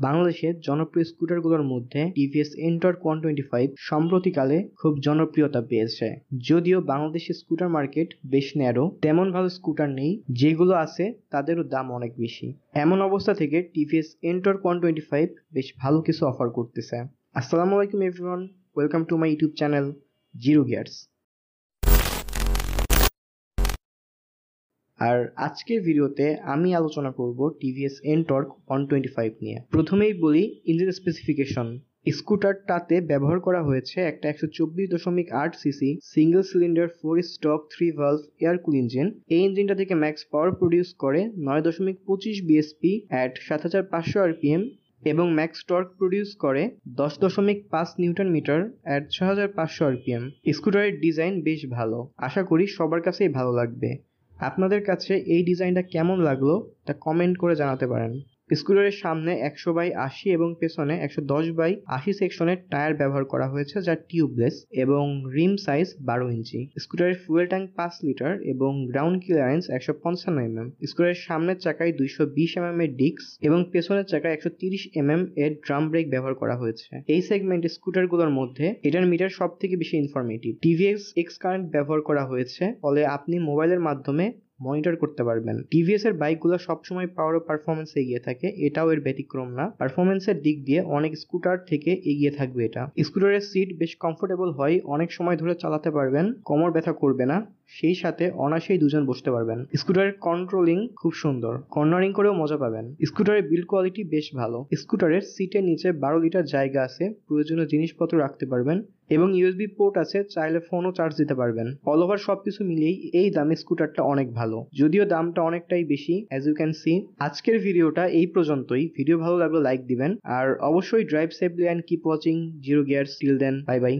বাংলাদেশের জনপ্রিয় স্কুটারগুলোর মধ্যে টিভিএস এন্টর্ক 125 সম্প্রতিকালে খুব জনপ্রিয়তা পেয়েছে। যদিও বাংলাদেশের স্কুটার মার্কেট বেশ ন্যারো, তেমন ভালো স্কুটার নেই, যেগুলো আছে তাদেরও দাম অনেক বেশি। এমন অবস্থা থেকে টিভিএস এন্টর্ক 125 বেশ ভালো কিছু অফার করতেছে। আসসালামু আলাইকুম everyone, welcome to my YouTube channel zero gears. আর আজকের ভিডিওতে আমি আলোচনা করব টিভিএস এন্টর্ক 125 নিয়ে। প্রথমেই বলি ইঞ্জিন স্পেসিফিকেশন। স্কুটারটাতে ব্যবহার করা হয়েছে একটা 124.8 CC single cylinder 4 stroke 3 valve air cool engine. এই ইঞ্জিনটা থেকে ম্যাক্স পাওয়ার প্রডিউস করে 9.25 বিএসপি অ্যাট 7500 আরপিএম এবং ম্যাক্স টর্ক প্রডিউস করে 10.5 নিউটন মিটার অ্যাট 6500 আরপিএম। স্কুটারের ডিজাইন বেশ ভালো, আশা করি সবার কাছেই ভালো লাগবে। আপনাদের কাছে এই ডিজাইনটা কেমন লাগলো তা কমেন্ট করে জানাতে পারেন। স্কুটারের সামনে 100/80 এবং পেছনে 110/80 সেকশনের টায়ার ব্যবহার করা হয়েছে, যা টিউবলেস এবং রিম সাইজ 12 ইঞ্চি। স্কুটারের ফুয়েল ট্যাঙ্ক 5 লিটার এবং গ্রাউন্ড ক্লিয়ারেন্স 155 mm। স্কুটারের সামনের চাকায় 220 mm এর ডিস্ক এবং পেছনের চাকায় 130 mm এর ড্রাম ব্রেক ব্যবহার করা হয়েছে। এই সেগমেন্টে স্কুটারগুলোর মধ্যে এটার মিটার সব থেকে বেশি ইনফরমেটিভ। টিভিএস এক্স কারেন্ট ব্যবহার করা হয়েছে, ফলে আপনি মোবাইলের মাধ্যমে মনিটর করতে পারবেন। টিভিএস এর বাইকগুলো সবসময় পাওয়ার ও পারফরমেন্সে এগিয়ে থাকে, এটাও এর ব্যতিক্রম না। পারফরমেন্সের দিক দিয়ে অনেক স্কুটার থেকে এগিয়ে থাকবে এটা। স্কুটারের সিট বেশ কমফোর্টেবল হয়, অনেক সময় ধরে চালাতে পারবেন, কোমর ব্যথা করবে না, সেই সাথে অনায়াসেই দুজন বসতে পারবেন। স্কুটারের কন্ট্রোলিং খুব সুন্দর, কর্নারিং করেও মজা পাবেন। স্কুটারের বিল্ড কোয়ালিটি বেশ ভালো। স্কুটারের সিটের নিচে 12 লিটার জায়গা আছে, প্রয়োজনীয় জিনিসপত্র রাখতে পারবেন এবং ইউএসবি পোর্ট আছে, চাইলে ফোনও চার্জ দিতে পারবেন। অল ওভার সবকিছু মিলিয়েই এই দামে স্কুটারটা অনেক ভালো, যদিও দামটা অনেকটাই বেশি অ্যাজ ইউ ক্যান সি। আজকের ভিডিওটা এই পর্যন্তই। ভিডিও ভালো লাগলে লাইক দিবেন আর অবশ্যই drive safely and keep watching zero gears. Till then, bye by.